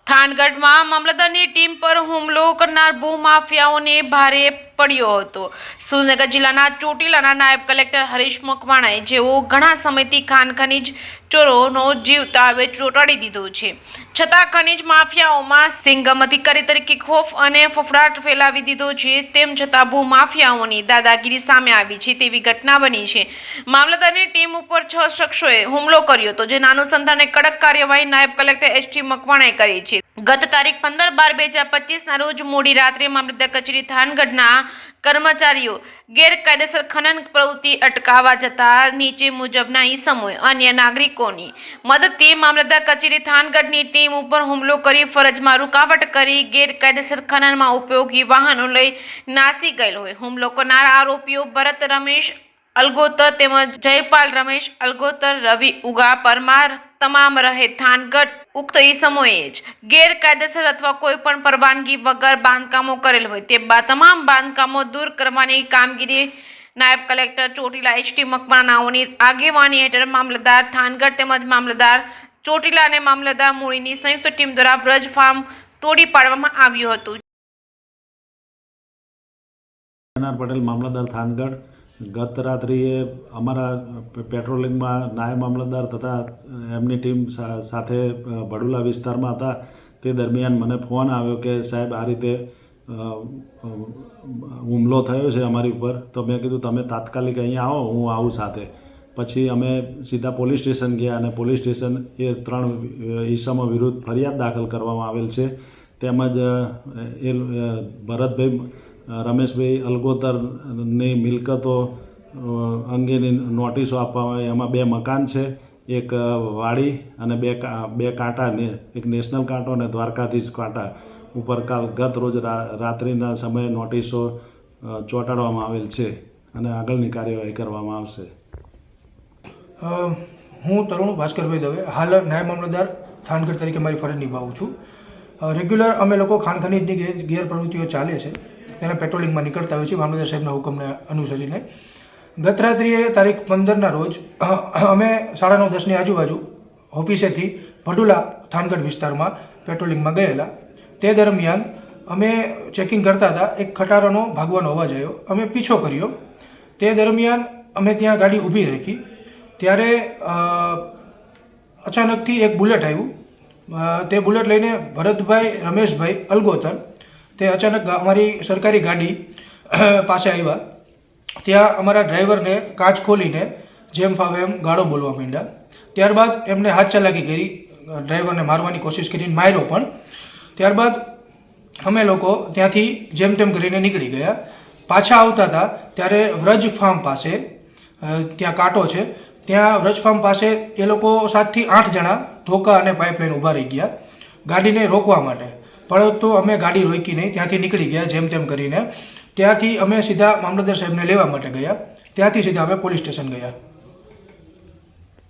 થાનગઢમાં મામલતદારની team પર હુમલો કરનાર ભૂમાફિયાઓને ભારે પડ્યો હતો. સુરેન્દ્રનગર જિલ્લાના ચોટીલાના નાયબ કલેક્ટર હરીશ મકવાણાએ જેઓ ઘણા સમયથી ખાણ ખનીજ ચોરોનો જીવતા હવે ચોંટાડી દીધો છે, છતાં ખનીજ માફિયાઓમાં સિંઘમ અધિકારી તરીકે ખોફ અને ફફડાટ ફેલાવી દીધો છે. તેમ છતાં ભૂમાફિયાઓની દાદાગીરી સામે આવી છે તેવી ઘટના બની છે. મામલતદારની ટીમ ઉપર 6 શખ્સોએ હુમલો કર્યો હતો, જેના અનુસંધાને કડક કાર્યવાહી નાયબ કલેક્ટર એસ.ટી. મકવાણાએ કરી છે. ગત તારીખ 15/12/2025 રોજ મોડી રાત્રે મામલતદાર કચેરી થાનગઢના કર્મચારીઓ ગેરકાયદેસર ખનન પ્રવૃત્તિ અટકાવવા જતા નીચે મુજબના ઈસમોએ અન્ય નાગરિકોની મદદથી મામલતદાર કચેરી થાનગઢની ટીમ ઉપર હુમલો કરી ફરજમાં રૂકાવટ કરી ગેરકાયદેસર ખનનમાં ઉપયોગી વાહનો લઈ નાસી ગયેલ હોય. હુમલો કરનાર આરોપીઓ ભરત રમેશ અલગોતર તેમજ જયપાલ રમેશ અલગોતર, રવિ ઉગા પરમાર તમામ રહે થાનગઢ. ઉક્ત ઈસમોએ જ ગેરકાયદેસર અથવા કોઈ પણ પરવાનગી વગર બાંધકામો કરેલ હોય તે તમામ બાંધકામો દૂર કરવાની કામગીરી નાયબ કલેક્ટર ચોટીલા એસ.ટી. મકવાણાઓની આગેવાની હેઠળ મામલતદાર થાનગઢ તેમજ મામલતદાર ચોટીલા અને મામલતદાર મૂળીની સંયુક્ત ટીમ દ્વારા બ્રજ ફાર્મ તોડી પાડવામાં આવ્યું હતું. પટેલ મામલતદાર થાનગઢ ગત રાત્રિએ અમારા પેટ્રોલિંગમાં નાયબ મામલતદાર તથા એમની ટીમ સાથે ભડુલા વિસ્તારમાં હતા. તે દરમિયાન મને ફોન આવ્યો કે સાહેબ આ રીતે હુમલો થયો છે અમારી ઉપર. તો મેં કીધું તમે તાત્કાલિક અહીંયા આવો, હું આવું સાથે. પછી અમે સીધા પોલીસ સ્ટેશન ગયા અને પોલીસ સ્ટેશન એ 3 ઈસમો વિરુદ્ધ ફરિયાદ દાખલ કરવામાં આવેલ છે. તેમજ એ ભરતભાઈ રમેશભાઈ અલગોતરની મિલકતો અંગેની નોટિસો આપવામાં આવી. એમાં 2 મકાન છે, એક વાડી અને બે કાંટા, એક નેશનલ કાંટો અને દ્વારકાધીશ કાંટા ઉપર ગત રોજ રાત્રિના સમયે નોટિસો ચોંટાડવામાં આવેલ છે અને આગળની કાર્યવાહી કરવામાં આવશે. હું તરુણ ભાસ્કરભાઈ દવે હાલ નાયબ મામલતદાર થાનગઢ તરીકે મારી ફરજ નિભાવું છું. રેગ્યુલર અમે લોકો ખાણ ખનીજની ગેરપ્રવૃત્તિઓ ચાલે છે તેને પેટ્રોલિંગમાં નીકળતા હોય છે મામલતદાર સાહેબના હુકમને અનુસરીને. ગત રાત્રિએ તારીખ 15ના રોજ અમે 9:30ની આજુબાજુ ઓફિસેથી ભડુલા થાનગઢ વિસ્તારમાં પેટ્રોલિંગમાં ગયેલા. તે દરમિયાન અમે ચેકિંગ કરતા હતા. એક ખટારાનો ભાગવાનો અવાજ આવ્યો. અમે પીછો કર્યો. તે દરમિયાન અમે ત્યાં ગાડી ઊભી રાખી. ત્યારે અચાનકથી એક બુલેટ આવ્યું. તે બુલેટ લઈને ભરતભાઈ રમેશભાઈ અલગોતર તે અચાનક અમારી સરકારી ગાડી પાસે આવ્યા. ત્યાં અમારા ડ્રાઈવરને કાચ ખોલીને જેમ ફાવે એમ ગાળો બોલવા માંડ્યા. ત્યારબાદ એમને હાથ ચાલાકી કરી, ડ્રાઈવરને મારવાની કોશિશ કરીને માર્યો પણ. ત્યારબાદ અમે લોકો ત્યાંથી જેમ તેમ કરીને નીકળી ગયા. પાછા આવતા હતા ત્યારે વ્રજ ફાર્મ પાસે, ત્યાં કાંટો છે, ત્યાં વ્રજ ફાર્મ પાસે એ લોકો 7 થી 8 જણા ધોકા અને પાઇપલાઇન ઊભા રહી ગયા ગાડીને રોકવા માટે. પરંતુ અમે ગાડી રોકી નહીં, ત્યાંથી નીકળી ગયા જેમ તેમ કરીને. ત્યારથી અમે સીધા મામલતદાર સાહેબને લેવા માટે ગયા. ત્યાંથી સીધા અમે પોલીસ સ્ટેશન ગયા.